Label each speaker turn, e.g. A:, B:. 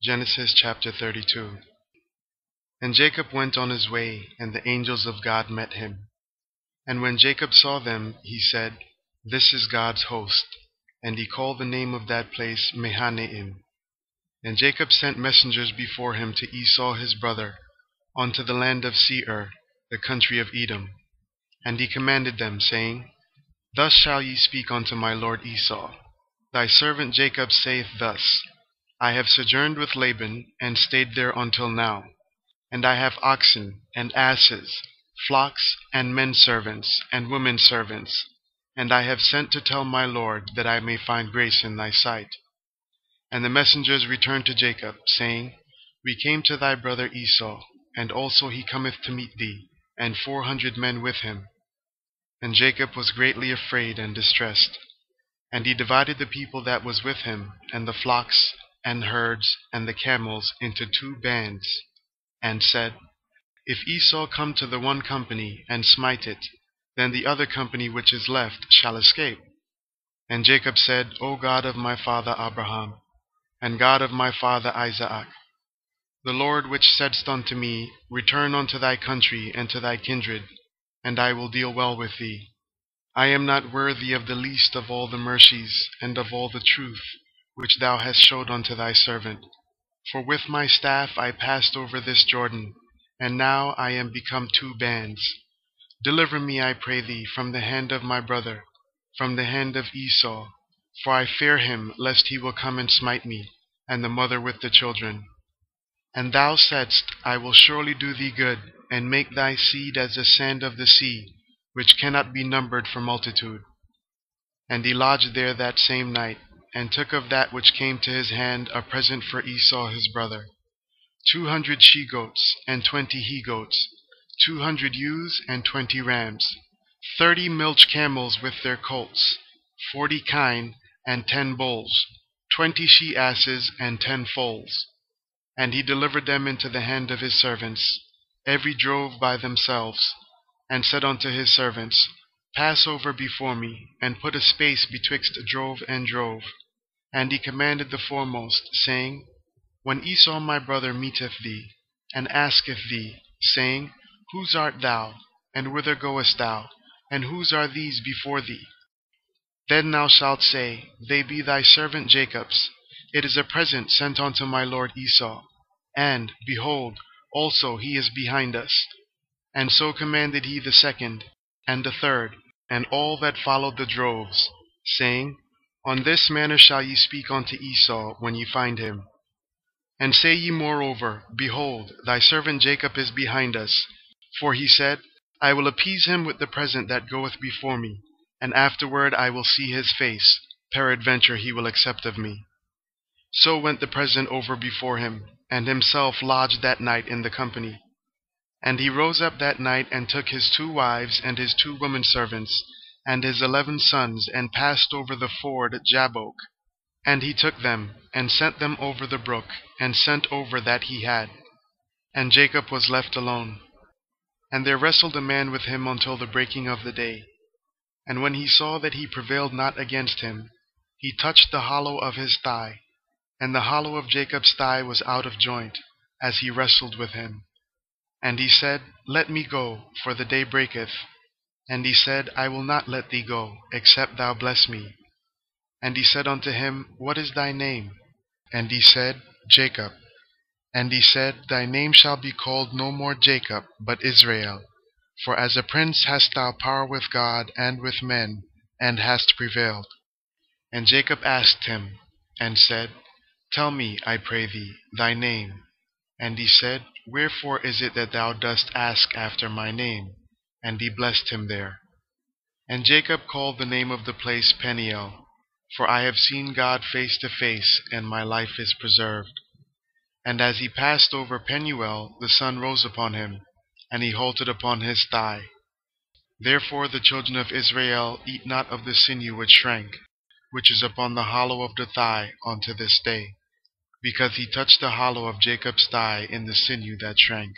A: Genesis chapter 32. And Jacob went on his way, and the angels of God met him. And when Jacob saw them, he said, This is God's host. And he called the name of that place Mahanaim. And Jacob sent messengers before him to Esau his brother, unto the land of Seir, the country of Edom. And he commanded them, saying, Thus shall ye speak unto my lord Esau. Thy servant Jacob saith thus, I have sojourned with Laban, and stayed there until now. And I have oxen, and asses, flocks, and menservants, and womenservants. And I have sent to tell my lord, that I may find grace in thy sight. And the messengers returned to Jacob, saying, We came to thy brother Esau, and also he cometh to meet thee, and 400 men with him. And Jacob was greatly afraid and distressed. And he divided the people that was with him, and the flocks, and herds, and the camels, into 2 bands, and said, If Esau come to the one company, and smite it, then the other company which is left shall escape. And Jacob said, O God of my father Abraham, and God of my father Isaac, the Lord which saidst unto me, Return unto thy country and to thy kindred, and I will deal well with thee. I am not worthy of the least of all the mercies, and of all the truth, which thou hast showed unto thy servant. For with my staff I passed over this Jordan, and now I am become 2 bands. Deliver me, I pray thee, from the hand of my brother, from the hand of Esau, for I fear him, lest he will come and smite me, and the mother with the children. And thou saidst, I will surely do thee good, and make thy seed as the sand of the sea, which cannot be numbered for multitude. And he lodged there that same night, and took of that which came to his hand a present for Esau his brother, 200 she-goats, and 20 he-goats, 200 ewes, and 20 rams, 30 milch camels with their colts, 40 kine, and 10 bulls, 20 she-asses, and 10 foals. And he delivered them into the hand of his servants, every drove by themselves, and said unto his servants, Pass over before me, and put a space betwixt drove and drove. And he commanded the foremost, saying, When Esau my brother meeteth thee, and asketh thee, saying, Whose art thou, and whither goest thou, and whose are these before thee? Then thou shalt say, They be thy servant Jacob's. It is a present sent unto my lord Esau. And, behold, also he is behind us. And so commanded he the second, and the third, and all that followed the droves, saying, On this manner shall ye speak unto Esau when ye find him. And say ye moreover, Behold, thy servant Jacob is behind us. For he said, I will appease him with the present that goeth before me, and afterward I will see his face, peradventure he will accept of me. So went the present over before him, and himself lodged that night in the company. And he rose up that night, and took his 2 wives, and his 2 womenservants, and his 11 sons, and passed over the ford Jabbok. And he took them, and sent them over the brook, and sent over that he had. And Jacob was left alone. And there wrestled a man with him until the breaking of the day. And when he saw that he prevailed not against him, he touched the hollow of his thigh. And the hollow of Jacob's thigh was out of joint, as he wrestled with him. And he said, Let me go, for the day breaketh. And he said, I will not let thee go, except thou bless me. And he said unto him, What is thy name? And he said, Jacob. And he said, Thy name shall be called no more Jacob, but Israel. For as a prince hast thou power with God and with men, and hast prevailed. And Jacob asked him, and said, Tell me, I pray thee, thy name. And he said, Wherefore is it that thou dost ask after my name? And he blessed him there. And Jacob called the name of the place Peniel, for I have seen God face to face, and my life is preserved. And as he passed over Penuel, the sun rose upon him, and he halted upon his thigh. Therefore the children of Israel eat not of the sinew which shrank, which is upon the hollow of the thigh unto this day, because he touched the hollow of Jacob's thigh in the sinew that shrank.